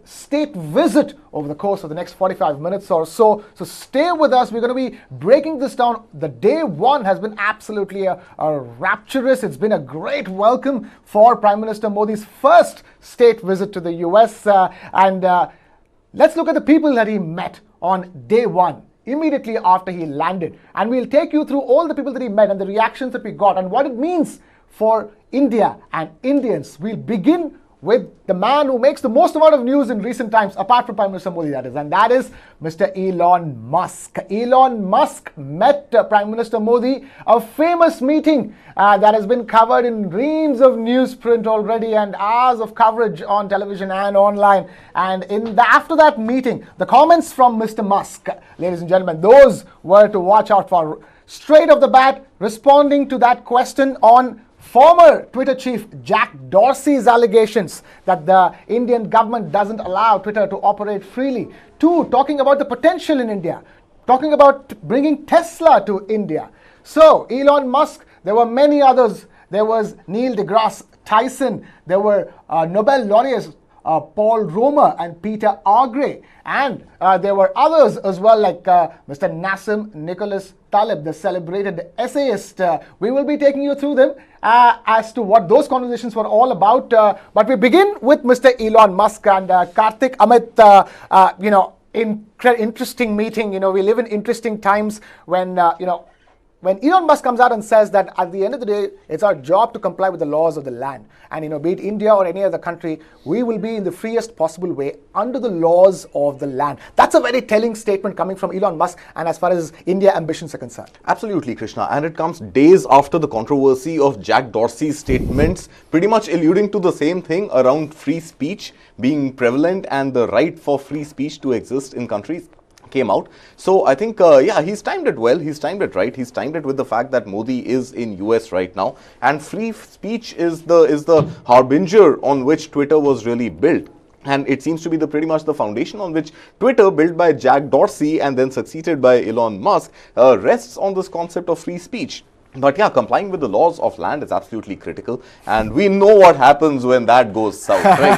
state visit over the course of the next 45 minutes or so. So stay with us. We're going to be breaking this down. The day one has been absolutely a rapturous. It's been a great welcome for Prime Minister Modi's first state visit to the US. Let's look at the people that he met on day one, immediately after he landed. And we'll take you through all the people that he met and the reactions that we got and what it means for India and Indians. We'll begin with the man who makes the most amount of news in recent times, apart from Prime Minister Modi, that is, and that is Mr. Elon Musk. Elon Musk met Prime Minister Modi, a famous meeting that has been covered in reams of newsprint already and hours of coverage on television and online. And after that meeting, the comments from Mr. Musk, ladies and gentlemen, those were to watch out for. Straight off the bat, responding to that question on former Twitter chief Jack Dorsey's allegations that the Indian government doesn't allow Twitter to operate freely. Two, talking about the potential in India, talking about bringing Tesla to India. So, Elon Musk, there were many others. There was Neil deGrasse Tyson. There were Nobel laureates Paul Romer and Peter Agre. And there were others as well, like Mr. Nassim Taleb, the celebrated essayist. We will be taking you through them as to what those conversations were all about. But we begin with Mr. Elon Musk and Kartik, Amit. Interesting meeting. We live in interesting times when when Elon Musk comes out and says that at the end of the day, it's our job to comply with the laws of the land. And, be it India or any other country, we will be in the freest possible way under the laws of the land. That's a very telling statement coming from Elon Musk, and as far as India ambitions are concerned. Absolutely, Krishna. And it comes days after the controversy of Jack Dorsey's statements, pretty much alluding to the same thing around free speech being prevalent and the right for free speech to exist in countries came out. So I think, he's timed it well. He's timed it right. He's timed it with the fact that Modi is in US right now, and free speech is the harbinger on which Twitter was really built. And it seems to be pretty much the foundation on which Twitter, built by Jack Dorsey and then succeeded by Elon Musk, rests on this concept of free speech. But yeah, complying with the laws of land is absolutely critical, and we know what happens when that goes south, right?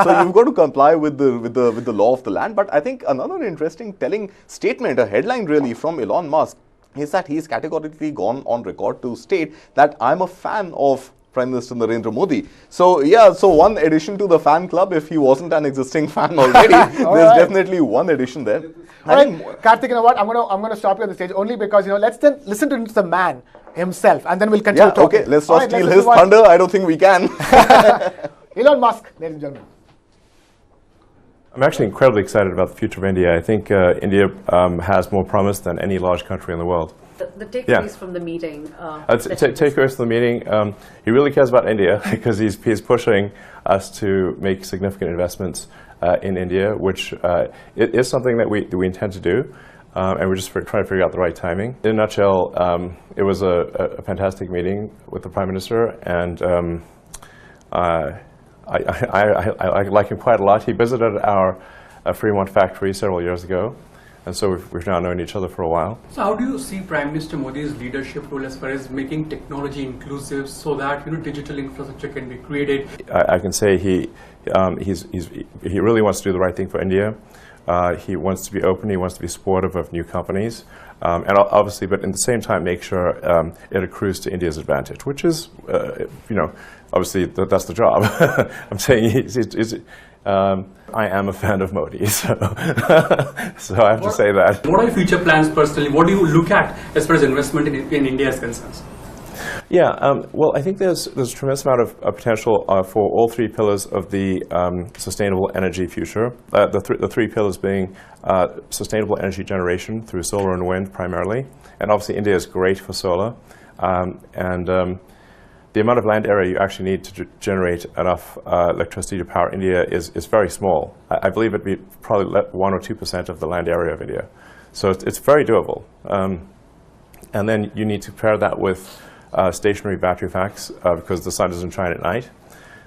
So you've got to comply with the law of the land. But I think another interesting, telling statement, a headline really from Elon Musk, is that he's categorically gone on record to state that I'm a fan of Prime Minister Narendra Modi. So yeah, so one addition to the fan club, if he wasn't an existing fan already. There's definitely one addition there. All right, Kartik, you know what? I'm going to stop you on the stage only because let's then listen to the man himself, and then we'll continue talking. Okay, let's not steal his thunder. I don't think we can. Elon Musk, ladies and gentlemen. I'm actually incredibly excited about the future of India. I think India has more promise than any large country in the world. The takeaways from the meeting. Takeaways from the meeting. He really cares about India because he's pushing us to make significant investments in India, which it is something that we intend to do. And we're just trying to figure out the right timing. In a nutshell, it was a fantastic meeting with the Prime Minister, and I like him quite a lot. He visited our Fremont factory several years ago, and so we've now known each other for a while. So how do you see Prime Minister Modi's leadership role as far as making technology inclusive so that digital infrastructure can be created? I can say he really wants to do the right thing for India. He wants to be open, he wants to be supportive of new companies, and obviously, but at the same time, make sure it accrues to India's advantage, which is, obviously, that's the job. I'm saying I am a fan of Modi, so I have to say that. What are your future plans personally? What do you look at as far as investment in India is concerned? Yeah, well, I think there's a tremendous amount of potential for all three pillars of the sustainable energy future. The three pillars being sustainable energy generation through solar and wind primarily, and obviously India is great for solar, the amount of land area you actually need to generate enough electricity to power India is very small. I believe it'd be probably 1 or 2% of the land area of India, so it's very doable. And then you need to pair that with stationary battery packs because the sun doesn't shine at night,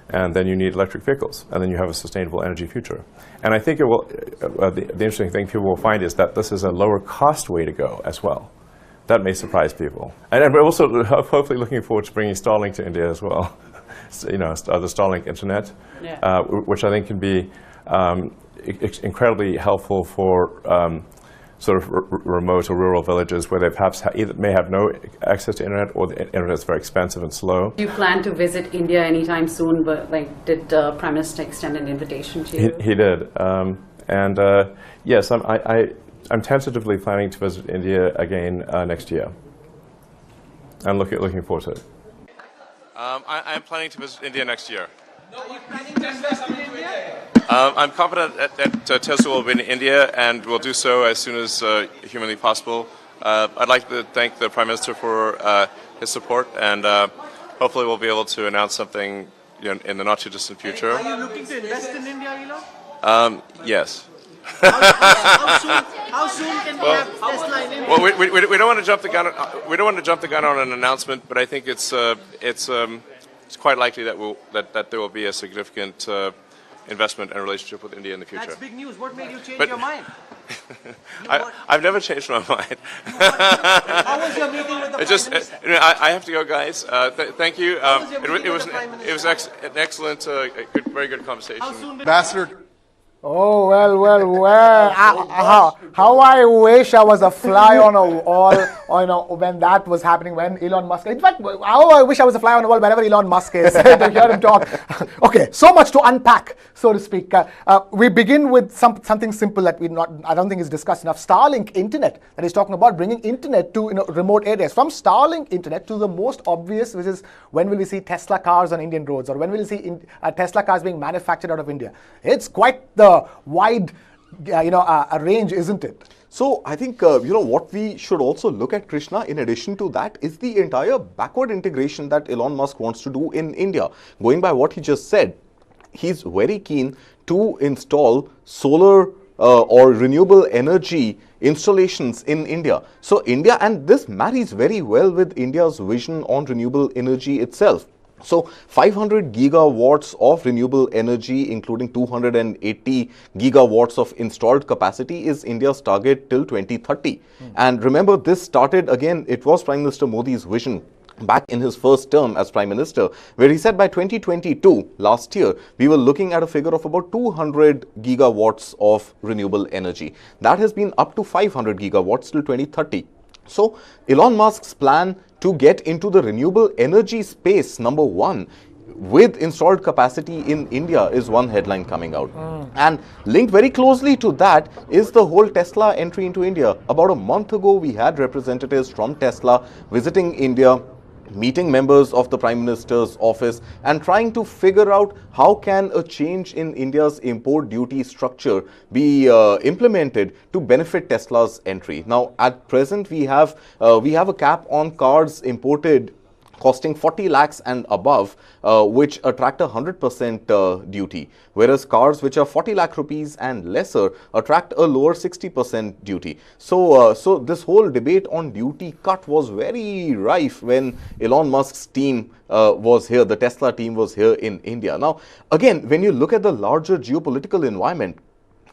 and then you need electric vehicles, and then you have a sustainable energy future. And I think it will. The interesting thing people will find is that this is a lower cost way to go as well. That may surprise people. And we're also hopefully looking forward to bringing Starlink to India as well. The Starlink internet, which I think can be incredibly helpful for sort of remote or rural villages where they perhaps either may have no access to internet, or the internet is very expensive and slow. Do you plan to visit India anytime soon? But did Prime Minister extend an invitation to you? He did, yes, I'm tentatively planning to visit India again next year. I'm looking forward to it. I'm planning to visit India next year. No, you're planning to invest in India? I'm confident that Tesla will be in India, and will do so as soon as humanly possible. I'd like to thank the Prime Minister for his support, and hopefully we'll be able to announce something in the not-too-distant future. Are you looking to invest in India, Elon? Yes. How soon can we have Tesla in India? Well, we don't want to jump the gun. We don't want to jump the gun on an announcement, but I think it's quite likely that there will be a significant investment and relationship with India in the future. That's big news. What made you change your mind? I've never changed my mind. How was your meeting with the Prime Minister? I have to go, guys. Thank you. It was an excellent, very good conversation. How soon did Ambassador. Oh, well. How I wish I was a fly on a wall, when that was happening, when Elon Musk. In fact, how I wish I was a fly on a wall whenever Elon Musk is to hear him talk. Okay, so much to unpack, so to speak. We begin with something simple that I don't think is discussed enough. Starlink internet, that he's talking about bringing internet to remote areas. From Starlink internet to the most obvious, which is when will we see Tesla cars on Indian roads, or when will we see Tesla cars being manufactured out of India? It's quite the wide range, isn't it? So I think what we should also look at, Krishna, in addition to that, is the entire backward integration that Elon Musk wants to do in India. Going by what he just said, he's very keen to install solar or renewable energy installations in India. So India, and this marries very well with India's vision on renewable energy itself. So 500 gigawatts of renewable energy, including 280 gigawatts of installed capacity, is India's target till 2030. And remember, this started, again, it was Prime Minister Modi's vision back in his first term as Prime Minister, where he said by 2022, last year, we were looking at a figure of about 200 gigawatts of renewable energy. That has been up to 500 gigawatts till 2030. So Elon Musk's plan to get into the renewable energy space, number one, with installed capacity in India, is one headline coming out. And linked very closely to that is the whole Tesla entry into India. About a month ago, we had representatives from Tesla visiting India, meeting members of the Prime Minister's office, and trying to figure out how can a change in India's import duty structure be implemented to benefit Tesla's entry. Now, at present, we have a cap on cars imported costing 40 lakhs and above, which attract a 100% duty, whereas cars which are 40 lakh rupees and lesser attract a lower 60% duty. So this whole debate on duty cut was very rife when Elon Musk's team was here, the Tesla team was here in India. Now, again, when you look at the larger geopolitical environment,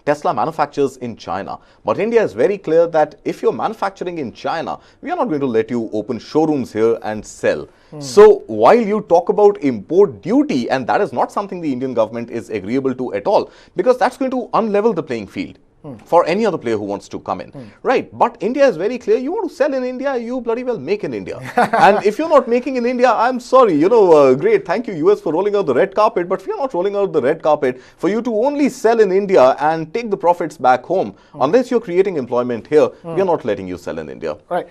Tesla manufactures in China, but India is very clear that if you're manufacturing in China, we are not going to let you open showrooms here and sell. So while you talk about import duty, and that is not something the Indian government is agreeable to at all, because that's going to unlevel the playing field for any other player who wants to come in, right? But India is very clear, you want to sell in India, you bloody well make in India. And if you're not making in India, I'm sorry, great, thank you US for rolling out the red carpet, but we are not rolling out the red carpet for you to only sell in India and take the profits back home. Unless you're creating employment here, we are not letting you sell in India. Right.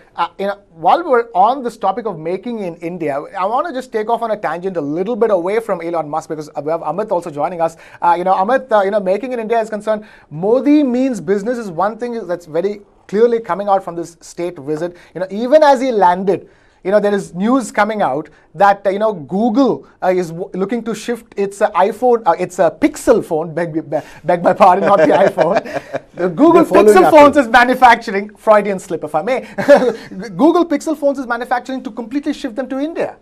While we're on this topic of making in India, I want to just take off on a tangent a little bit away from Elon Musk, because we have Amit also joining us. Amit, making in India is concerned. Modi means business is one thing that's very clearly coming out from this state visit. Even as he landed, there is news coming out that Google is looking to shift its iPhone, its Pixel phone, beg my pardon, not the iPhone. The Google Pixel phones is manufacturing, Freudian slip if I may, Google Pixel phones is manufacturing to completely shift them to India.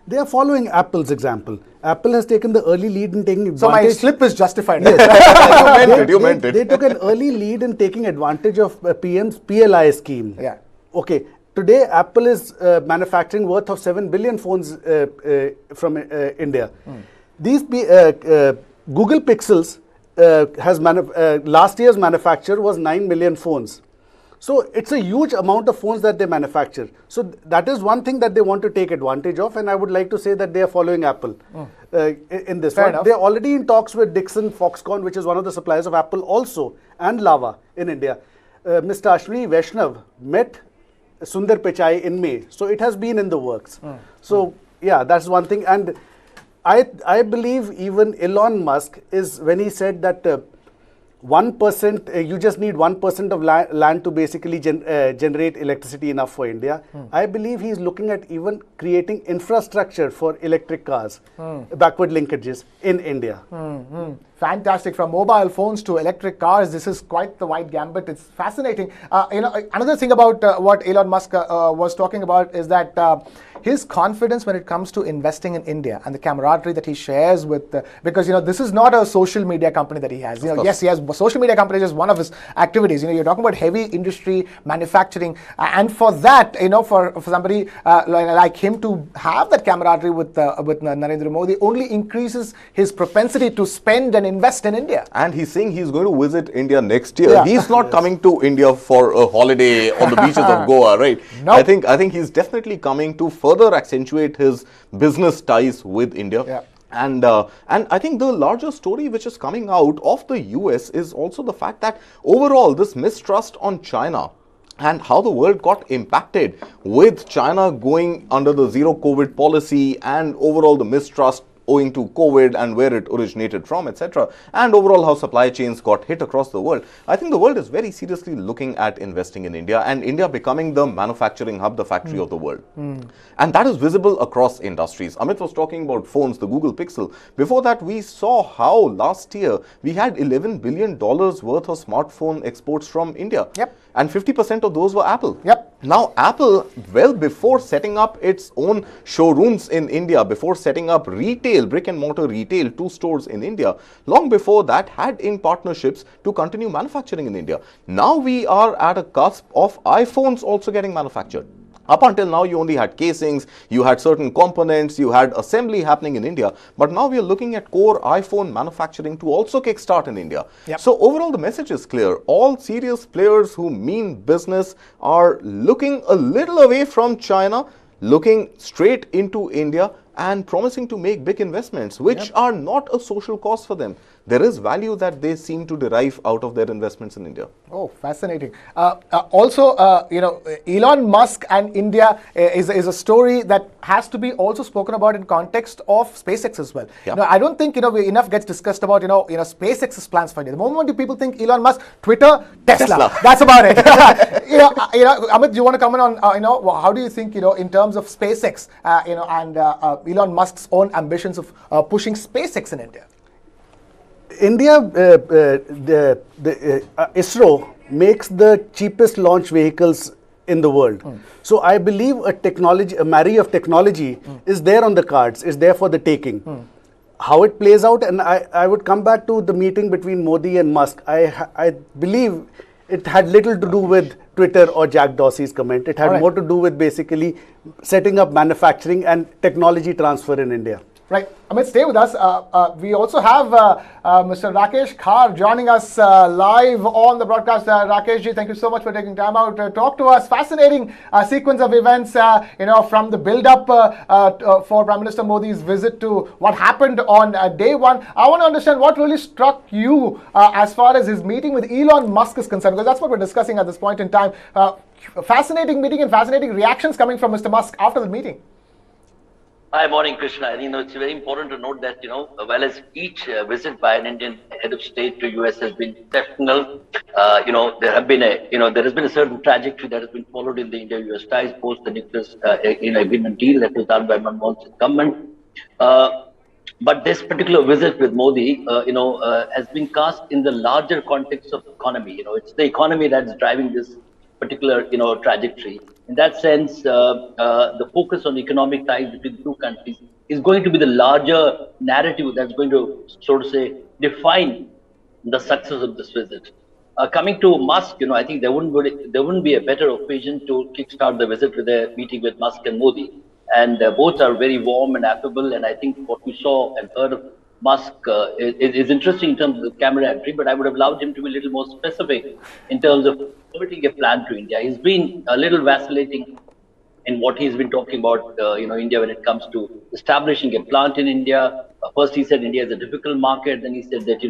They are following Apple's example. Apple has taken the early lead in taking advantage. So my slip is justified. Yes. You meant it. They took an early lead in taking advantage of PM's PLI scheme. Yeah. Okay. Today, Apple is manufacturing worth of 7 billion phones from India. These Google Pixels last year's manufacture was 9 million phones. So it's a huge amount of phones that they manufacture. So that is one thing that they want to take advantage of, and I would like to say that they are following Apple in this. Fair enough. They're already in talks with Dixon Foxconn, which is one of the suppliers of Apple also, and Lava in India. Mr. Ashwini Vaishnav met Sundar Pichai in May. So it has been in the works. So yeah, that's one thing. And I believe even Elon Musk is, when he said that 1%, you just need 1% of land to basically generate electricity enough for India. I believe he's looking at even creating infrastructure for electric cars, backward linkages in India. Fantastic. From mobile phones to electric cars, this is quite the wide gambit. It's fascinating. Another thing about what Elon Musk was talking about is that his confidence when it comes to investing in India and the camaraderie that he shares with, because this is not a social media company that he has. Yes, he has social media companies as one of his activities. You're talking about heavy industry, manufacturing, and for that, for somebody like him to have that camaraderie with Narendra Modi only increases his propensity to spend and invest in India. And he's saying he's going to visit India next year. Yeah. He's not coming to India for a holiday on the beaches of Goa, right? No. I think he's definitely coming to further accentuate his business ties with India. Yeah. And I think the larger story which is coming out of the US is also the fact that overall this mistrust on China and how the world got impacted with China going under the zero COVID policy and overall the mistrust owing to COVID and where it originated from, etc. And overall how supply chains got hit across the world. I think the world is very seriously looking at investing in India and India becoming the manufacturing hub, the factory of the world. And that is visible across industries. Amit was talking about phones, the Google Pixel. Before that, we saw how last year we had $11 billion worth of smartphone exports from India. Yep. And 50% of those were Apple. Yep. Now, Apple, well before setting up its own showrooms in India, before setting up retail, brick and mortar retail, 2 stores in India, long before that had in partnerships to continue manufacturing in India. Now we are at a cusp of iPhones also getting manufactured. Up until now, you only had casings, you had certain components, you had assembly happening in India. But now we are looking at core iPhone manufacturing to also kickstart in India. Yep. So overall, the message is clear. All serious players who mean business are looking a little away from China, looking straight into India and promising to make big investments, which are not a social cost for them. There is value that they seem to derive out of their investments in India. Oh, fascinating. Also, Elon Musk and India is a story that has to be also spoken about in context of SpaceX as well. Yeah. I don't think enough gets discussed about SpaceX's plans for India. The moment when people think Elon Musk, Twitter, Tesla. That's about it. Amit, do you want to comment on how do you think in terms of SpaceX and Elon Musk's own ambitions of pushing SpaceX in India? India, the ISRO makes the cheapest launch vehicles in the world. So I believe a marry of technology is there on the cards, is there for the taking. How it plays out, and I would come back to the meeting between Modi and Musk. I believe it had little to do with Twitter or Jack Dorsey's comment. It had more to do with basically setting up manufacturing and technology transfer in India. Right. Amit, stay with us. We also have Mr. Rakesh Khar joining us live on the broadcast. Rakesh ji, thank you so much for taking time out to talk to us. Fascinating sequence of events, from the build-up for Prime Minister Modi's visit to what happened on day one. I want to understand what really struck you as far as his meeting with Elon Musk is concerned, because that's what we're discussing at this point in time. Fascinating meeting and fascinating reactions coming from Mr. Musk after the meeting. Hi, morning, Krishna. It's very important to note that, while as each visit by an Indian head of state to US has been exceptional, there has been a certain trajectory that has been followed in the India-US ties post the nuclear agreement deal that was done by Manmohan Singh government. But this particular visit with Modi, has been cast in the larger context of economy. It's the economy that's driving this particular, trajectory. In that sense, the focus on economic ties between the two countries is going to be the larger narrative that's going to, so to say, define the success of this visit. Coming to Musk, I think there wouldn't be a better occasion to kickstart the visit with a meeting with Musk and Modi. And both are very warm and affable. And I think what we saw and heard Musk is interesting in terms of camaraderie, but I would have loved him to be a little more specific in terms of committing a plan to India. He's been a little vacillating in what he's been talking about, India when it comes to establishing a plant in India. First he said India is a difficult market. Then he said that,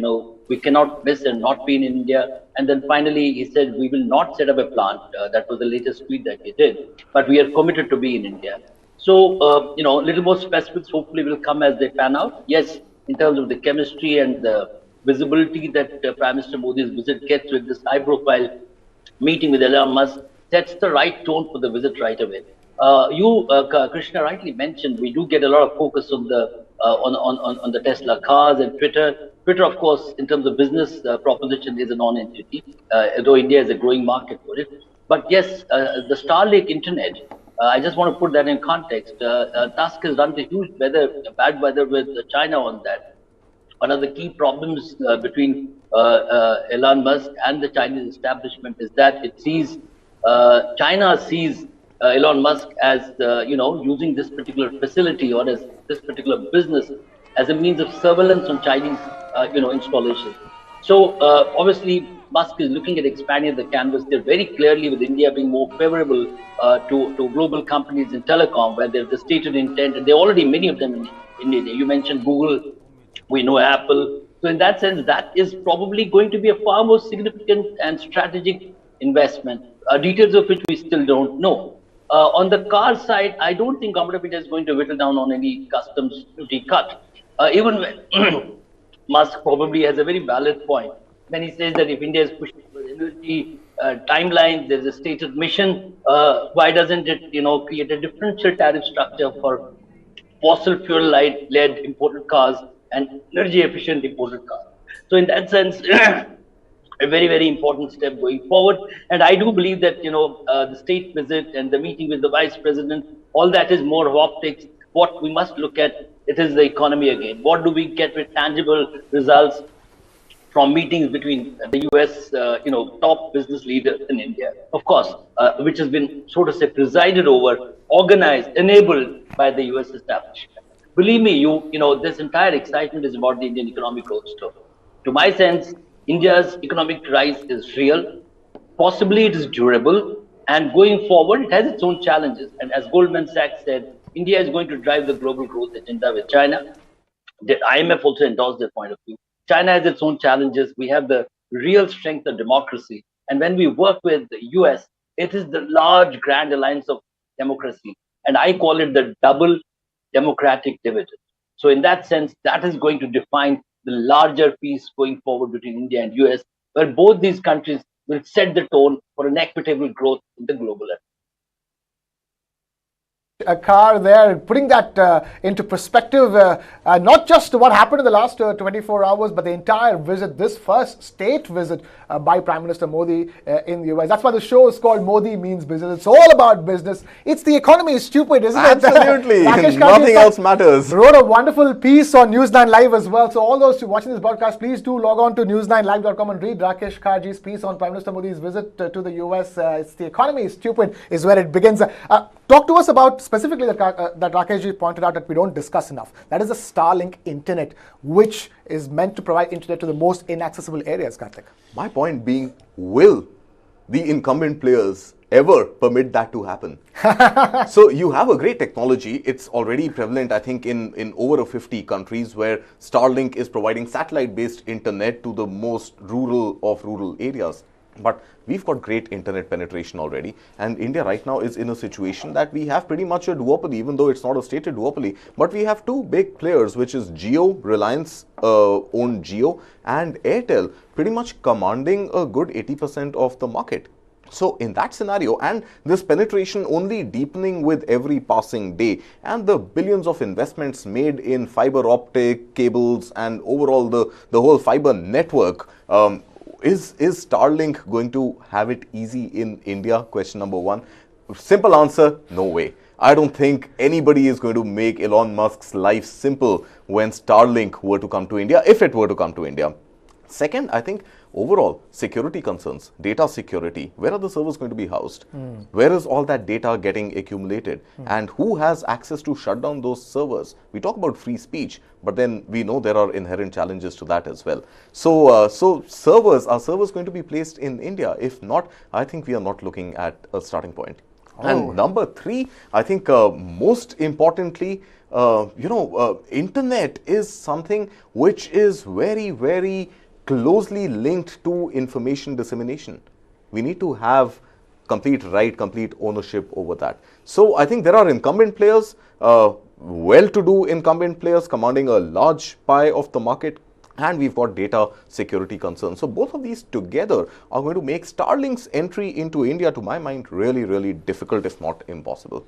we cannot miss and not be in India. And then finally he said, we will not set up a plant. That was the latest tweet that he did. But we are committed to be in India. So, a little more specifics hopefully will come as they pan out. Yes, in terms of the chemistry and the visibility that Prime Minister Modi's visit gets with this high-profile meeting with Elon Musk, sets the right tone for the visit right away. Krishna rightly mentioned, we do get a lot of focus on the Tesla cars and Twitter. Twitter, of course, in terms of business proposition, is a non-entity, though India is a growing market for it. But yes, the Starlink internet, I just want to put that in context. Tusk has run into huge bad weather with China on that. One of the key problems between Elon Musk and the Chinese establishment is that China sees Elon Musk as, using this particular facility or as this particular business as a means of surveillance on Chinese, installations. So obviously, Musk is looking at expanding the canvas there very clearly, with India being more favorable to global companies in telecom, where there's the stated intent, and there are already many of them in India. You mentioned Google, we know Apple. So in that sense, that is probably going to be a far more significant and strategic investment, details of which we still don't know. On the car side, I don't think Government of India is going to whittle down on any customs duty cut. Even when Musk probably has a very valid point when he says that if India is pushing for energy timelines, there's a stated mission. Why doesn't it, create a differential tariff structure for fossil fuel-led imported cars and energy-efficient imported cars? So in that sense, a very, very important step going forward. And I do believe that, the state visit and the meeting with the vice president, all that is more of optics. What we must look at, it is the economy again. What do we get with tangible results from meetings between the US, top business leaders in India, of course, which has been, so to say, presided over, organized, enabled by the US establishment. Believe me, this entire excitement is about the Indian economic growth story. To my sense, India's economic rise is real, possibly it is durable, and going forward, it has its own challenges. And as Goldman Sachs said, India is going to drive the global growth agenda with China. The IMF also endorsed that point of view. China has its own challenges. We have the real strength of democracy. And when we work with the US, it is the large grand alliance of democracy. And I call it the double democratic dividend. So in that sense, that is going to define the larger piece going forward between India and US, where both these countries will set the tone for an equitable growth in the global level. Khar there, putting that into perspective, not just what happened in the last 24 hours, but the entire visit, this first state visit by Prime Minister Modi in the US. That's why the show is called Modi Means Business. It's all about business. It's the economy is stupid, isn't it? Absolutely. Nothing else matters. Wrote a wonderful piece on News9 Live as well. So all those watching this broadcast, please do log on to news9live.com and read Rakesh Kharji's piece on Prime Minister Modi's visit to the US. It's the economy is stupid is where it begins. Talk to us about specifically that Rakeshji pointed out that we don't discuss enough. That is the Starlink internet, which is meant to provide internet to the most inaccessible areas, Kartik. My point being, will the incumbent players ever permit that to happen? So you have a great technology. It's already prevalent, I think, in over 50 countries where Starlink is providing satellite-based internet to the most rural of rural areas. But we've got great internet penetration already, and India right now is in a situation that we have pretty much a duopoly, even though it's not a stated duopoly. But we have two big players, which is Jio, Reliance owned Jio, and Airtel, pretty much commanding a good 80% of the market. So in that scenario, and this penetration only deepening with every passing day, and the billions of investments made in fiber optic cables and overall the whole fiber network, is Starlink going to have it easy in India? Question number one. Simple answer, no way. I don't think anybody is going to make Elon Musk's life simple when Starlink were to come to India, if it were to come to India. Second, I think overall security concerns, data security, where are the servers going to be housed? Where is all that data getting accumulated? And who has access to shut down those servers? We talk about free speech, but then we know there are inherent challenges to that as well. So, are servers going to be placed in India? If not, I think we are not looking at a starting point. And number 3, I think most importantly, internet is something which is very, very closely linked to information dissemination. We need to have complete right, complete ownership over that. So I think there are incumbent players, well-to-do incumbent players commanding a large pie of the market, and we've got data security concerns. So both of these together are going to make Starlink's entry into India, to my mind, really, really difficult, if not impossible.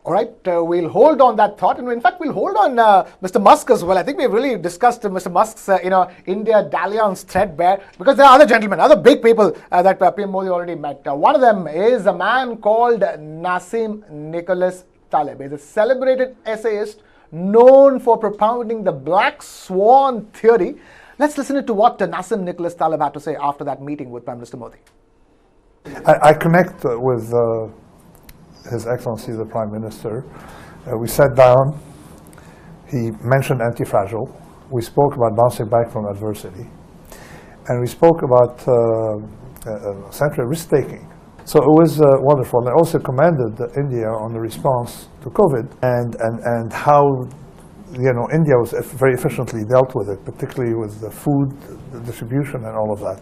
All right, we'll hold on that thought, and in fact, we'll hold on Mr. Musk as well. I think we've really discussed Mr. Musk's, India dalliance threadbare, because there are other gentlemen, other big people that PM Modi already met. One of them is a man called Nassim Taleb. He's a celebrated essayist known for propounding the black swan theory. Let's listen to what Nassim Taleb had to say after that meeting with Prime Minister Modi. I connect with His Excellency the Prime Minister. We sat down, he mentioned anti-fragile, we spoke about bouncing back from adversity, and we spoke about essentially risk-taking. So it was wonderful, and I also commended India on the response to COVID and how India was very efficiently dealt with it, particularly with the food distribution and all of that.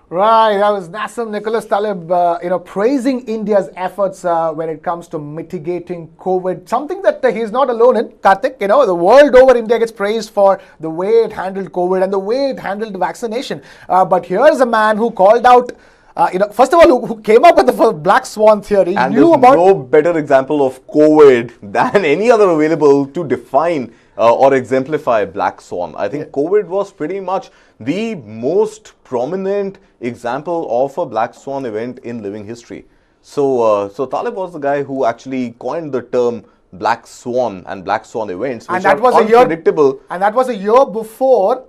Right, that was Nassim Taleb, praising India's efforts when it comes to mitigating COVID. Something that he's not alone in, Kartik. The world over, India gets praised for the way it handled COVID and the way it handled vaccination. But here's a man who called out, first of all, who came up with the black swan theory. And there's no better example of COVID than any other available to define or exemplify black swan. I think COVID was pretty much the most prominent example of a black swan event in living history. So Taleb was the guy who actually coined the term black swan and black swan events, which are unpredictable. And that was a year before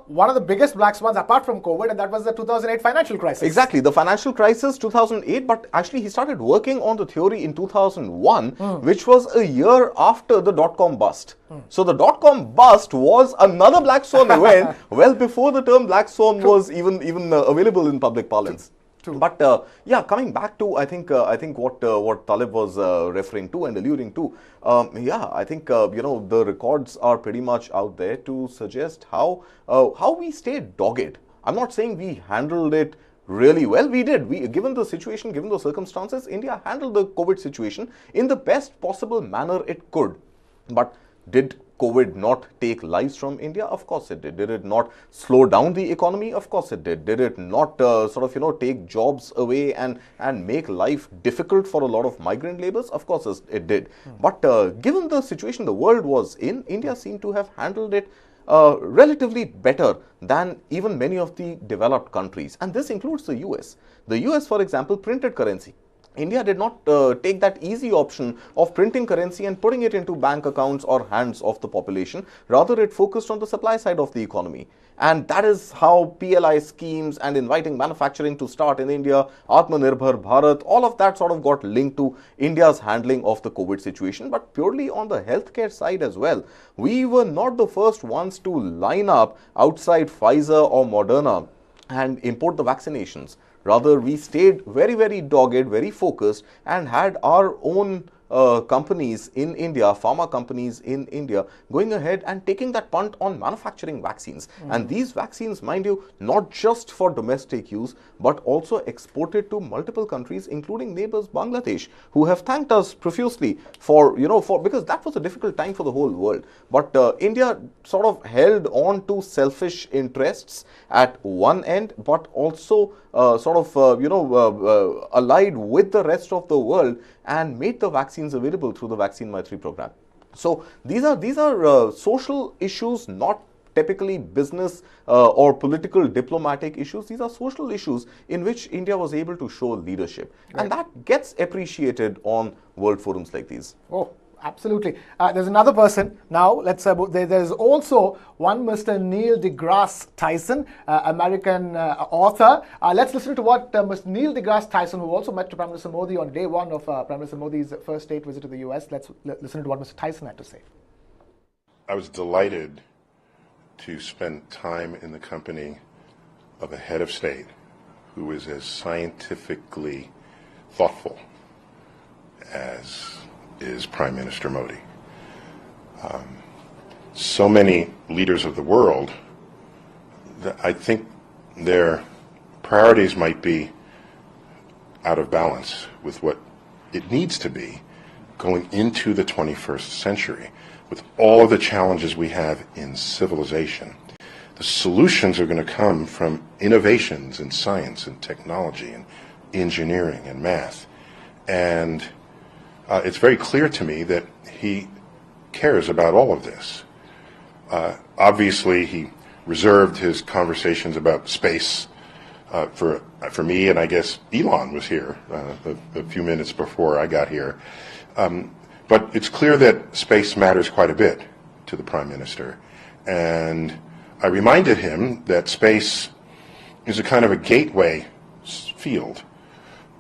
one of the biggest black swans apart from COVID, and that was the 2008 financial crisis. Exactly, the financial crisis 2008, but actually he started working on the theory in 2001, which was a year after the dot-com bust. So the dot-com bust was another black swan event well before the term black swan was even available in public parlance. But coming back to I think what Taleb was referring to and alluding to, I think the records are pretty much out there to suggest how we stayed dogged. I'm not saying we handled it really well. We did. Given the situation, given the circumstances, India handled the COVID situation in the best possible manner it could. But did COVID not take lives from India? Of course it did. Did it not slow down the economy? Of course it did. Did it not take jobs away and make life difficult for a lot of migrant laborers? Of course it did. But given the situation the world was in, India seemed to have handled it relatively better than even many of the developed countries. And this includes the US. The US, for example, printed currency. India did not take that easy option of printing currency and putting it into bank accounts or hands of the population. Rather, it focused on the supply side of the economy. And that is how PLI schemes and inviting manufacturing to start in India, Atmanirbhar Bharat, all of that sort of got linked to India's handling of the COVID situation. But purely on the healthcare side as well, we were not the first ones to line up outside Pfizer or Moderna and import the vaccinations. Rather, we stayed very, very dogged, very focused, and had our own companies in India, pharma companies in India, going ahead and taking that punt on manufacturing vaccines. And these vaccines, mind you, not just for domestic use, but also exported to multiple countries, including neighbors Bangladesh, who have thanked us profusely because that was a difficult time for the whole world. But India sort of held on to selfish interests at one end, but also allied with the rest of the world and made the vaccines available through the Vaccine Maitri program. So these are social issues, not typically business or political diplomatic issues. These are social issues in which India was able to show leadership. Right. And that gets appreciated on world forums like these. Oh, Absolutely. There's another person now. There's also one Mr. Neil deGrasse Tyson, American author. Let's listen to what Mr. Neil deGrasse Tyson, who also met Prime Minister Modi on day one of Prime Minister Modi's first state visit to the US. Let's listen to what Mr. Tyson had to say. I was delighted to spend time in the company of a head of state who is as scientifically thoughtful as is Prime Minister Modi. So many leaders of the world, I think their priorities might be out of balance with what it needs to be going into the 21st century. With all of the challenges we have in civilization, the solutions are going to come from innovations in science and technology and engineering and math. And it's very clear to me that he cares about all of this. Obviously, he reserved his conversations about space for me, and I guess Elon was here a few minutes before I got here. But it's clear that space matters quite a bit to the Prime Minister. And I reminded him that space is a kind of a gateway field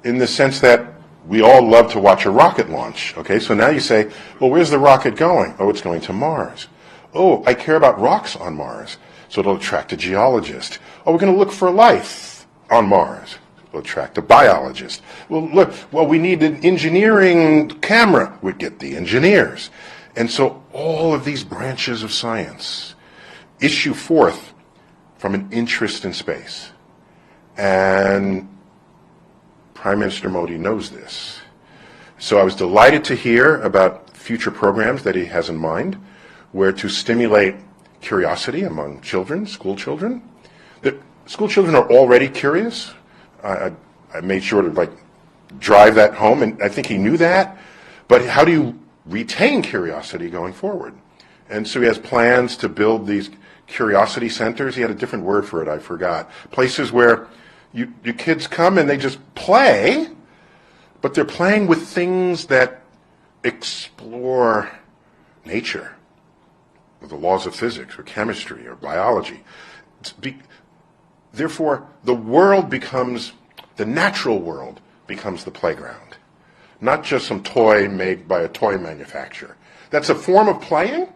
in the sense that we all love to watch a rocket launch. Okay, so now you say, well, where's the rocket going? Oh, it's going to Mars. Oh, I care about rocks on Mars, so it'll attract a geologist. Oh, we're going to look for life on Mars. It'll attract a biologist. Well, we need an engineering camera. We'd get the engineers. And so all of these branches of science issue forth from an interest in space. And Prime Minister Modi knows this. So I was delighted to hear about future programs that he has in mind, where to stimulate curiosity among children, school children. The school children are already curious. I made sure to drive that home, and I think he knew that. But how do you retain curiosity going forward? And so he has plans to build these curiosity centers. He had a different word for it, I forgot. Places where your kids come and they just play, but they're playing with things that explore nature, or the laws of physics, or chemistry, or biology. Therefore, the natural world becomes the playground, not just some toy made by a toy manufacturer. That's a form of playing,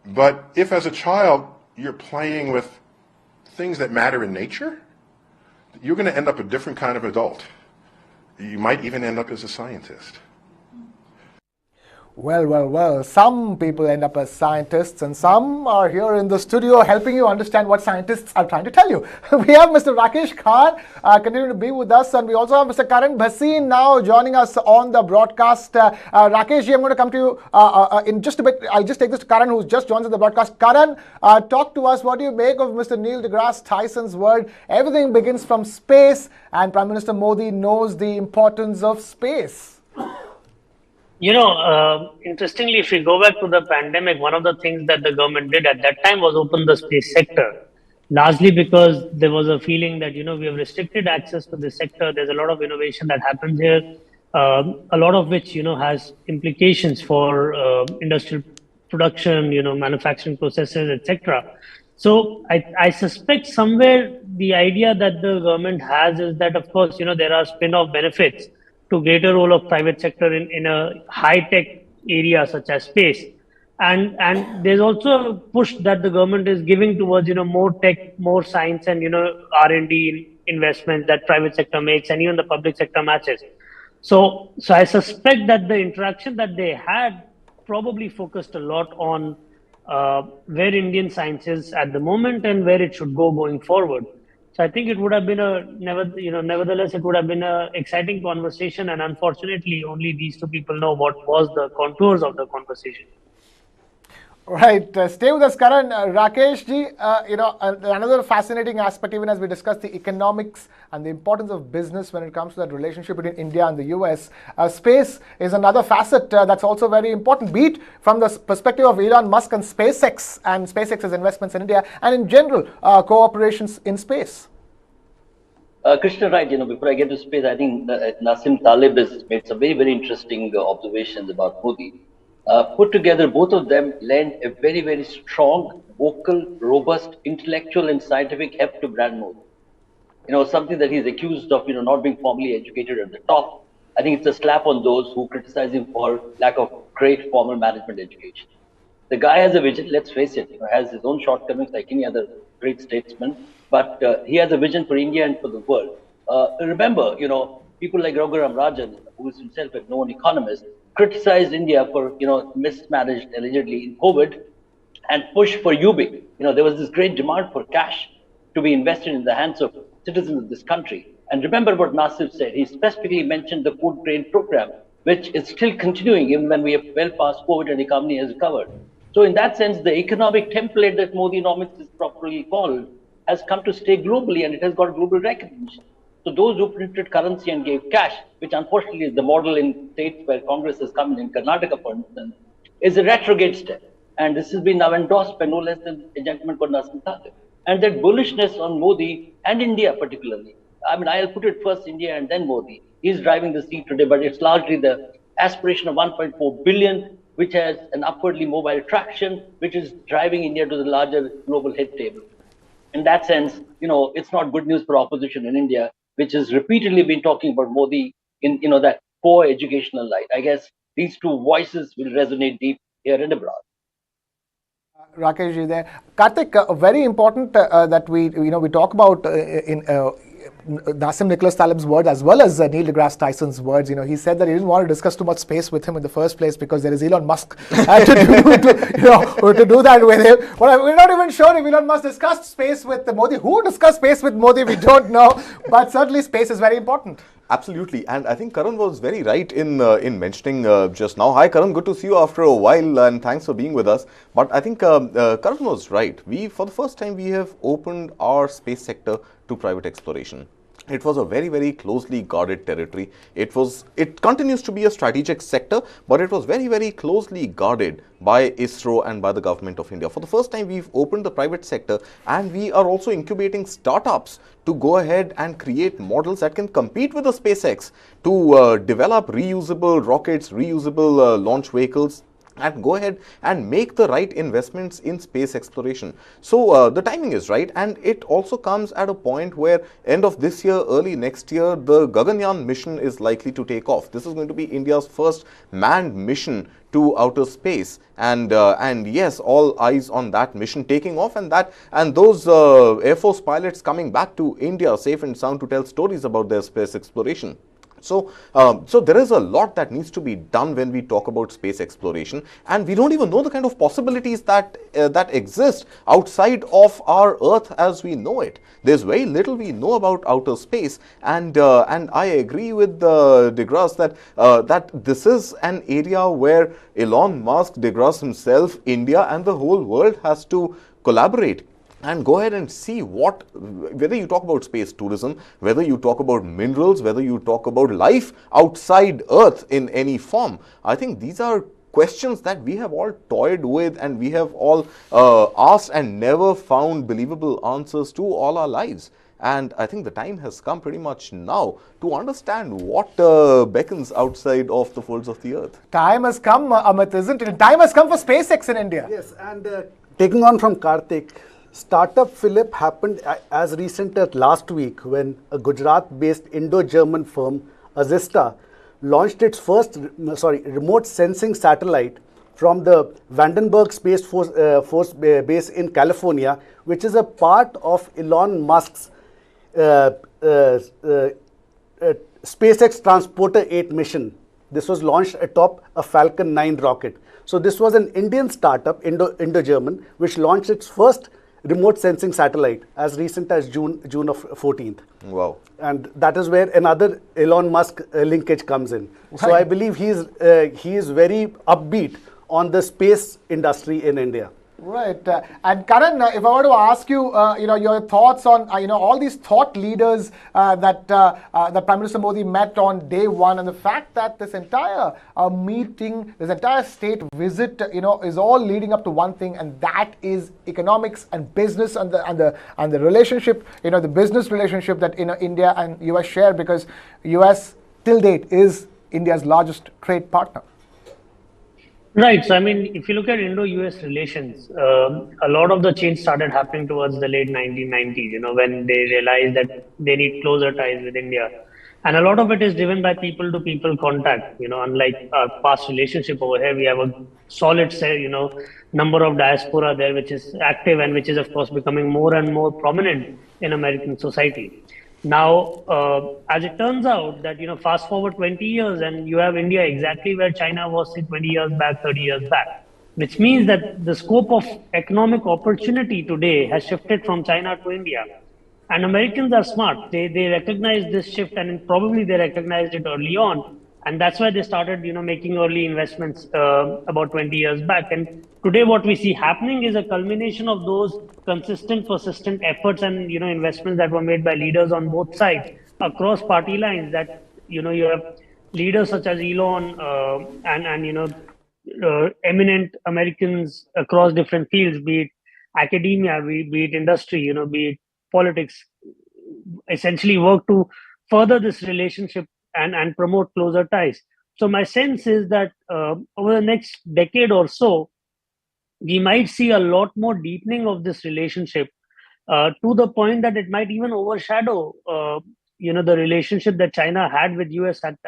but if as a child you're playing with things that matter in nature, you're going to end up a different kind of adult. You might even end up as a scientist. Well. Some people end up as scientists, and some are here in the studio helping you understand what scientists are trying to tell you. We have Mr. Rakesh Khar continuing to be with us, and we also have Mr. Karan Bhasin now joining us on the broadcast. Rakesh, I'm going to come to you in just a bit. I'll just take this to Karan, who's just joined us in the broadcast. Karan, talk to us. What do you make of Mr. Neil deGrasse Tyson's word? Everything begins from space, and Prime Minister Modi knows the importance of space. Interestingly, if we go back to the pandemic, one of the things that the government did at that time was open the space sector, largely because there was a feeling that, we have restricted access to this sector. There's a lot of innovation that happens here, a lot of which, has implications for industrial production, manufacturing processes, etc. So I suspect somewhere the idea that the government has is that, of course, there are spin-off benefits to greater role of private sector in a high-tech area such as space. And there's also a push that the government is giving towards, more tech, more science and, R&D investments that private sector makes and even the public sector matches. So I suspect that the interaction that they had probably focused a lot on where Indian science is at the moment and where it should go going forward. So I think it would have been nevertheless, it would have been an exciting conversation, and unfortunately, only these two people know what was the contours of the conversation. Right. Stay with us, Karan. Rakesh ji, another fascinating aspect, even as we discuss the economics and the importance of business when it comes to that relationship between India and the US. Space is another facet that's also very important, be it from the perspective of Elon Musk and SpaceX's investments in India, and in general, cooperations in space. Krishna, right, before I get to space, I think Nassim Taleb has made some very, very interesting observations about Modi. Put together, both of them lend a very, very strong, vocal, robust, intellectual and scientific heft to brand Modi. Something that he's accused of, not being formally educated at the top. I think it's a slap on those who criticize him for lack of great formal management education. The guy has a vision, let's face it, has his own shortcomings like any other great statesman, but he has a vision for India and for the world. Remember, people like Ranjan, who is himself a known economist, criticized India for, mismanaged allegedly in COVID and pushed for UBI. There was this great demand for cash to be invested in the hands of citizens of this country. And remember what Nassim said. He specifically mentioned the food grain program, which is still continuing even when we are well past COVID and the economy has recovered. So in that sense, the economic template that Modi-nomics is properly called has come to stay globally, and it has got global recognition. So those who printed currency and gave cash, which unfortunately is the model in states where Congress has come in Karnataka, for instance, is a retrograde step. And this has been now endorsed by no less than a gentleman called Nassim Taleb. And that bullishness on Modi and India particularly, I'll put it first India and then Modi. He's driving the seat today, but it's largely the aspiration of 1.4 billion, which has an upwardly mobile traction, which is driving India to the larger global head table. In that sense, it's not good news for opposition in India, which has repeatedly been talking about Modi in, that poor educational light. I guess these two voices will resonate deep here and abroad. Rakesh ji there. Kartik, very important that we talk about in Nassim Nicholas Taleb's words as well as Neil deGrasse Tyson's words. He said that he didn't want to discuss too much space with him in the first place because there is Elon Musk to do that with him. But we're not even sure if Elon Musk discussed space with Modi. Who discussed space with Modi? We don't know. But certainly space is very important. Absolutely, and I think Karan was very right in mentioning just now. Hi Karan, good to see you after a while, and thanks for being with us. But I think Karan was right. For the first time, we have opened our space sector to private exploration. It was a very, very closely guarded territory. It continues to be a strategic sector, but it was very, very closely guarded by ISRO and by the government of India. For the first time, we've opened the private sector, and we are also incubating startups to go ahead and create models that can compete with the SpaceX to develop reusable rockets, reusable launch vehicles, and go ahead and make the right investments in space exploration. So the timing is right, and it also comes at a point where end of this year, early next year, the Gaganyaan mission is likely to take off. This is going to be India's first manned mission to outer space, and yes, all eyes on that mission taking off, and those Air Force pilots coming back to India safe and sound to tell stories about their space exploration. So there is a lot that needs to be done when we talk about space exploration, and we don't even know the kind of possibilities that exist outside of our Earth as we know it. There's very little we know about outer space, and I agree with deGrasse that this is an area where Elon Musk, deGrasse himself, India, and the whole world has to collaborate and go ahead and see whether you talk about space tourism, whether you talk about minerals, whether you talk about life outside Earth in any form. I think these are questions that we have all toyed with, and we have all asked and never found believable answers to all our lives. And I think the time has come pretty much now to understand what beckons outside of the folds of the Earth. Time has come, Amit, isn't it? Time has come for SpaceX in India. Yes, and taking on from Kartik, Startup Phillip happened as recent as last week when a Gujarat-based Indo-German firm, Azista, launched its first remote sensing satellite from the Vandenberg Space Force Base in California, which is a part of Elon Musk's SpaceX Transporter 8 mission. This was launched atop a Falcon 9 rocket. So this was an Indian startup, Indo-German, which launched its first remote sensing satellite as recent as June of 14th. Wow. And that is where another Elon Musk linkage comes in. Right. So I believe he is very upbeat on the space industry in India. Right. And Karan, if I were to ask you, your thoughts on, all these thought leaders that Prime Minister Modi met on day one, and the fact that this entire meeting, this entire state visit, is all leading up to one thing, and that is economics and business and the relationship, the business relationship that India and US share, because US till date is India's largest trade partner. Right. So, I mean, if you look at Indo-US relations, a lot of the change started happening towards the late 1990s, when they realized that they need closer ties with India. And a lot of it is driven by people-to-people contact. Unlike our past relationship over here, we have a solid, number of diaspora there, which is active and which is, of course, becoming more and more prominent in American society. Now, as it turns out that, fast forward 20 years and you have India exactly where China was, say, 20 years back, 30 years back, which means that the scope of economic opportunity today has shifted from China to India. And Americans are smart. They recognize this shift, and probably they recognized it early on. And that's why they started, making early investments about 20 years back. And today what we see happening is a culmination of those consistent, persistent efforts and, investments that were made by leaders on both sides across party lines, that, you have leaders such as Elon eminent Americans across different fields, be it academia, be it industry, be it politics, essentially work to further this relationship and promote closer ties. So my sense is that over the next decade or so, we might see a lot more deepening of this relationship to the point that it might even overshadow, the relationship that China had with US at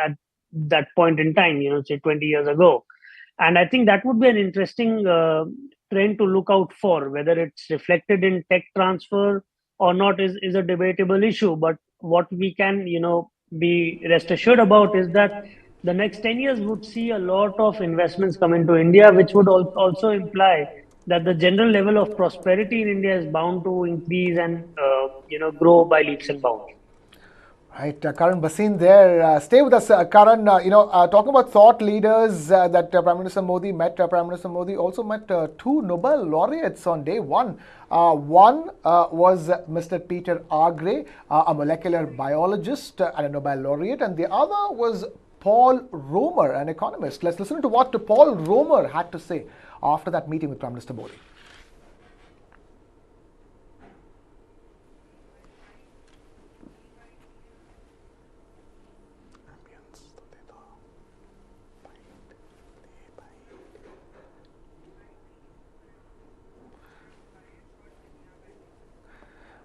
that point in time, say 20 years ago. And I think that would be an interesting trend to look out for. Whether it's reflected in tech transfer or not is a debatable issue. But what we can, be rest assured about is that the next 10 years would see a lot of investments come into India, which would also imply that the general level of prosperity in India is bound to increase and, grow by leaps and bounds. Right, Karan Bhasin there. Stay with us, Karan. Talking about thought leaders that Prime Minister Modi met. Prime Minister Modi also met two Nobel laureates on day one. One was Mr. Peter Agre, a molecular biologist and a Nobel laureate, and the other was Paul Romer, an economist. Let's listen to what Paul Romer had to say after that meeting with Prime Minister Modi.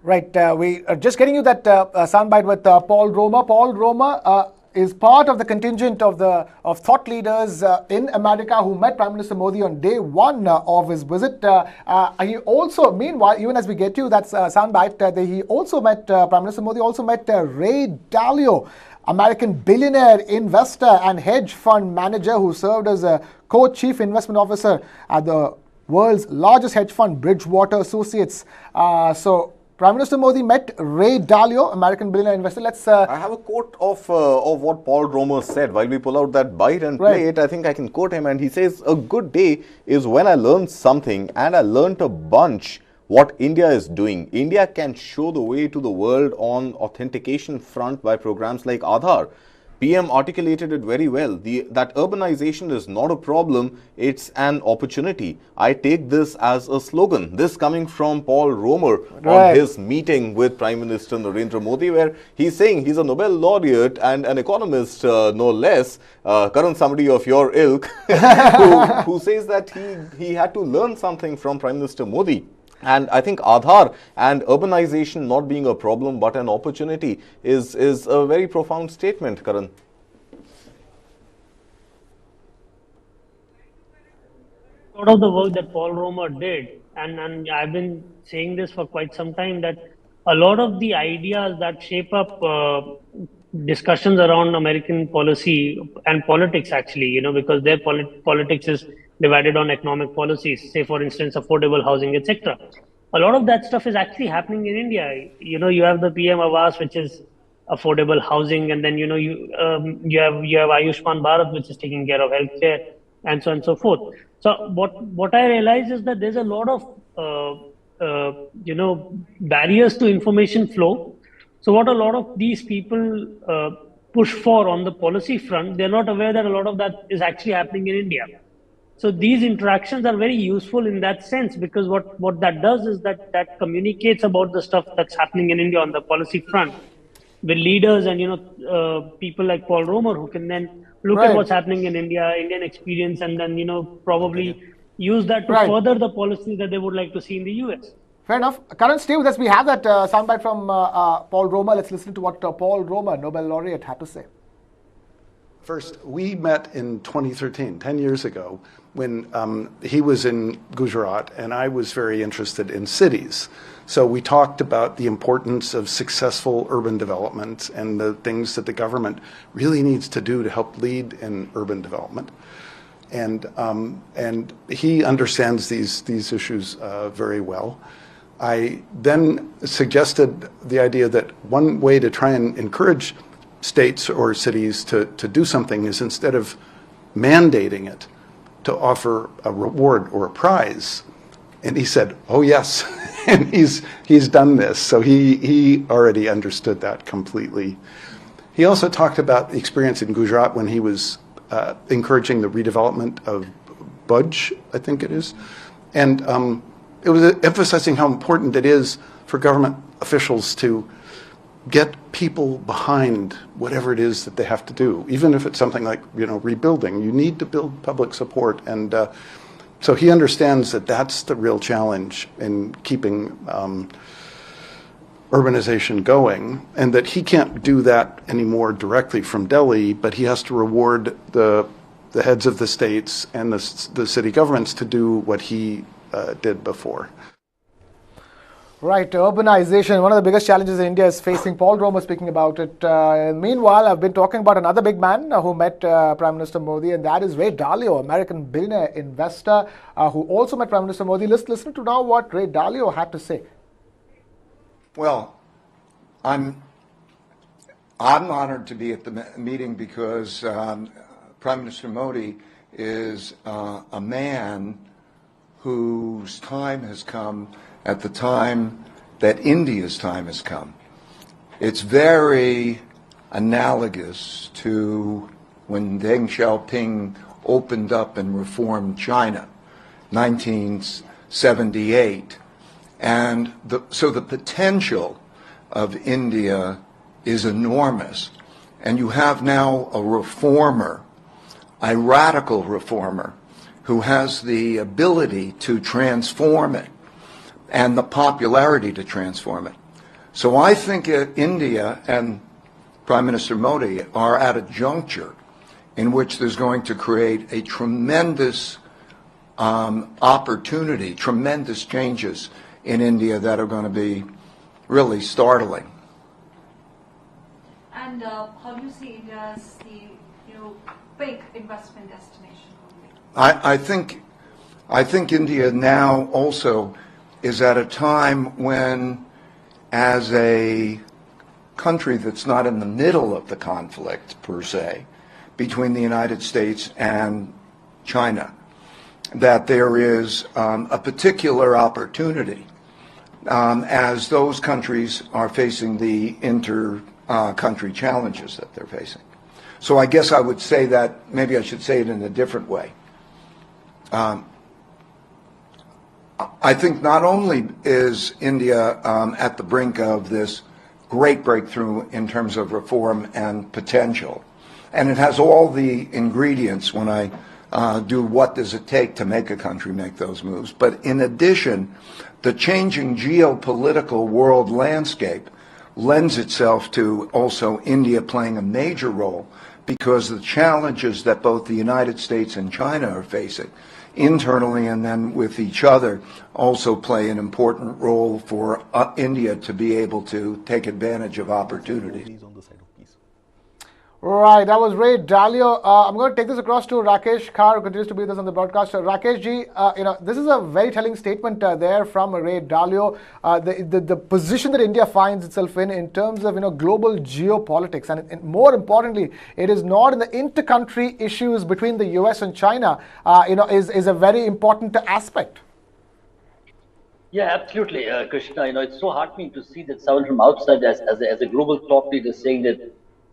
Right, we are just getting you that soundbite with Paul Romer. Paul Romer is part of the contingent of thought leaders in America who met Prime Minister Modi on day one of his visit. He also, meanwhile, even as we get you that soundbite, he also met Prime Minister Modi also met Ray Dalio, American billionaire investor and hedge fund manager who served as a co-chief investment officer at the world's largest hedge fund, Bridgewater Associates. Prime Minister Modi met Ray Dalio, American billionaire investor. I have a quote of what Paul Romer said. While we pull out that bite and play it, I think I can quote him. And he says, "A good day is when I learn something, and I learnt a bunch what India is doing. India can show the way to the world on authentication front by programs like Aadhaar." PM articulated it very well. That urbanization is not a problem, it's an opportunity. I take this as a slogan. This coming from Paul Romer on his meeting with Prime Minister Narendra Modi, where he's saying he's a Nobel laureate and an economist, no less, Karan, somebody of your ilk, who says that he had to learn something from Prime Minister Modi. And I think Aadhaar and urbanization not being a problem but an opportunity is a very profound statement, Karan. A lot of the work that Paul Romer did, and I've been saying this for quite some time, that a lot of the ideas that shape up discussions around American policy and politics, actually, because their politics is divided on economic policies, say for instance affordable housing, etc. A lot of that stuff is actually happening in India. You have the PM Awas, which is affordable housing, and then you have Ayushman Bharat, which is taking care of healthcare, and so on and so forth. So what I realize is that there's a lot of barriers to information flow. So what a lot of these people push for on the policy front, they're not aware that a lot of that is actually happening in India. So these interactions are very useful in that sense, because what that does is that communicates about the stuff that's happening in India on the policy front with leaders and people like Paul Romer, who can then look Right. at what's happening in India, Indian experience, and then, probably use that to Right. further the policies that they would like to see in the US. Fair enough. Karan, stay with us. We have that soundbite from Paul Romer. Let's listen to what Paul Romer, Nobel laureate, had to say. First, we met in 2013, 10 years ago, when he was in Gujarat and I was very interested in cities. So we talked about the importance of successful urban development and the things that the government really needs to do to help lead in urban development. And he understands these issues very well. I then suggested the idea that one way to try and encourage states or cities to do something is, instead of mandating it, to offer a reward or a prize. And he said, oh yes, and he's done this. So he already understood that completely. He also talked about the experience in Gujarat when he was encouraging the redevelopment of Bhuj, I think it is. And it was emphasizing how important it is for government officials to get people behind whatever it is that they have to do, even if it's something like, rebuilding. You need to build public support. And so he understands that that's the real challenge in keeping urbanization going, and that he can't do that anymore directly from Delhi, but he has to reward the heads of the states and the city governments to do what he did before. Right, urbanization, one of the biggest challenges India is facing. Paul Romer speaking about it. Meanwhile, I've been talking about another big man who met Prime Minister Modi, and that is Ray Dalio, American billionaire investor, who also met Prime Minister Modi. Let's listen to now what Ray Dalio had to say. Well, I'm honored to be at the meeting because Prime Minister Modi is a man whose time has come at the time that India's time has come. It's very analogous to when Deng Xiaoping opened up and reformed China, 1978. And so the potential of India is enormous. And you have now a reformer, a radical reformer, who has the ability to transform it and the popularity to transform it. So I think India and Prime Minister Modi are at a juncture in which there's going to create a tremendous opportunity, tremendous changes in India that are going to be really startling. And how do you see India as the big investment destination? I think India now also is at a time when, as a country that's not in the middle of the conflict per se between the United States and China, that there is a particular opportunity as those countries are facing the inter-country challenges that they're facing. So I guess I would say that, maybe I should say it in a different way. I think not only is India at the brink of this great breakthrough in terms of reform and potential, and it has all the ingredients when I do what does it take to make a country make those moves, but in addition, the changing geopolitical world landscape lends itself to also India playing a major role, because the challenges that both the United States and China are facing internally and then with each other also play an important role for India to be able to take advantage of opportunities. Right, that was Ray Dalio. I'm going to take this across to Rakesh Khar, who continues to be with us on the broadcast. Rakesh ji, this is a very telling statement there from Ray Dalio. The position that India finds itself in terms of global geopolitics, and more importantly, it is not in the inter-country issues between the US and China. Is a very important aspect. Yeah, absolutely, Krishna. It's so heartening to see that someone from outside, as a global thought leader, saying that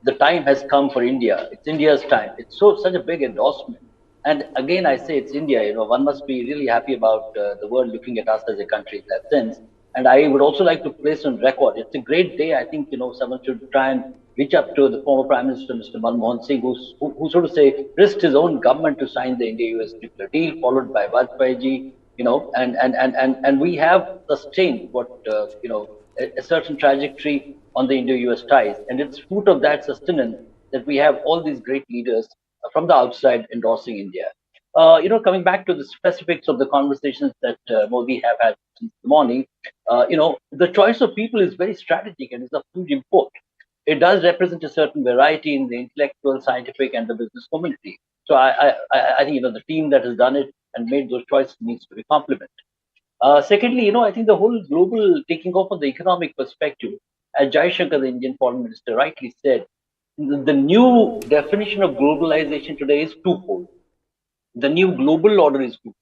the time has come for India. It's India's time. It's such a big endorsement. And again, I say it's India. One must be really happy about the world looking at us as a country in that sense. And I would also like to place on record, it's a great day. I think, someone should try and, reach up to the former Prime Minister, Mr. Manmohan Singh, who sort of say risked his own government to sign the India-US nuclear deal, followed by Vajpayee ji, and we have sustained what, a certain trajectory on the Indo-US ties. And it's fruit of that sustenance that we have all these great leaders from the outside endorsing India. Coming back to the specifics of the conversations that Modi have had since the morning, the choice of people is very strategic and is of huge import. It does represent a certain variety in the intellectual, scientific, and the business community. So I think the team that has done it and made those choices needs to be complimented. Secondly, I think the whole global taking off of the economic perspective, as Jai Shankar, the Indian Foreign Minister, rightly said, the new definition of globalization today is twofold. The new global order is good,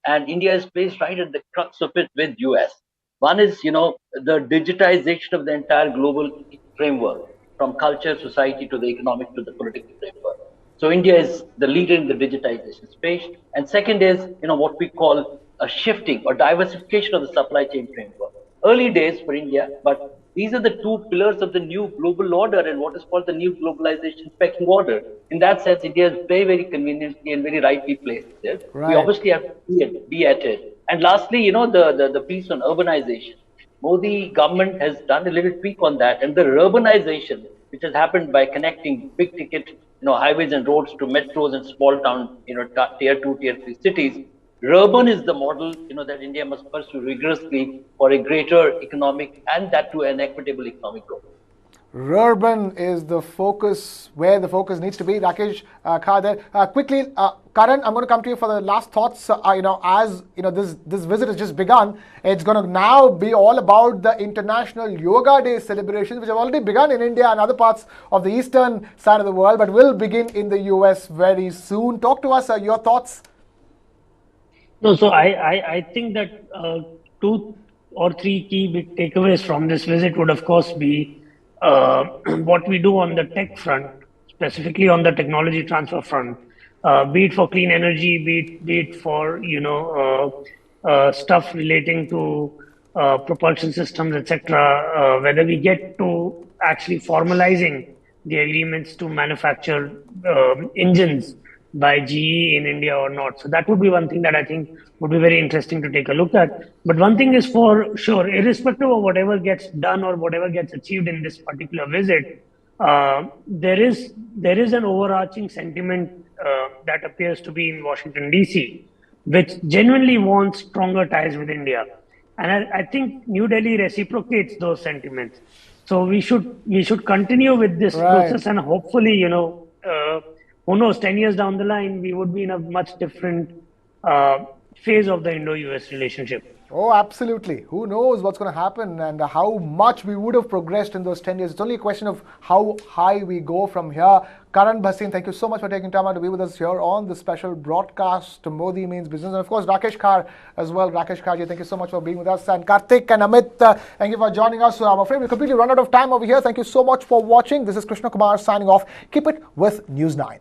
and India is placed right at the crux of it with US. One is, the digitization of the entire global framework, from culture, society to the economic to the political framework. So India is the leader in the digitization space. And second is, what we call a shifting or diversification of the supply chain framework. Early days for India, but these are the two pillars of the new global order and what is called the new globalization pecking order. In that sense, India is very, very conveniently and very rightly placed there. Right. We obviously have to be at it. And lastly, the piece on urbanization. Modi government has done a little tweak on that, and the urbanization, which has happened by connecting big ticket, highways and roads to metros and small town, tier 2, tier 3 cities. Urban is the model, that India must pursue rigorously for a greater economic and that to an equitable economic growth. Urban is the focus, where the focus needs to be. Rakesh Khar there. Quickly, Karan, I'm going to come to you for the last thoughts. As this visit has just begun, it's going to now be all about the International Yoga Day celebrations, which have already begun in India and other parts of the eastern side of the world, but will begin in the US very soon. Talk to us, your thoughts. No, so I think that 2 or 3 key big takeaways from this visit would, of course, be what we do on the tech front, specifically on the technology transfer front, be it for clean energy, be it for stuff relating to propulsion systems, etc. Whether we get to actually formalizing the agreements to manufacture engines by GE in India or not. So that would be one thing that I think would be very interesting to take a look at. But one thing is for sure, irrespective of whatever gets done or whatever gets achieved in this particular visit, there is an overarching sentiment that appears to be in Washington, DC, which genuinely wants stronger ties with India. And I think New Delhi reciprocates those sentiments. So we should continue with this process, and hopefully, who knows, 10 years down the line, we would be in a much different phase of the Indo-US relationship. Oh, absolutely. Who knows what's going to happen and how much we would have progressed in those 10 years. It's only a question of how high we go from here. Karan Bhasin, thank you so much for taking time out to be with us here on the special broadcast to Modi Means Business. And of course, Rakesh Khar as well. Rakesh Khar, thank you so much for being with us. And Kartik and Amit, thank you for joining us. So I'm afraid we've completely run out of time over here. Thank you so much for watching. This is Krishnakumar signing off. Keep it with News 9.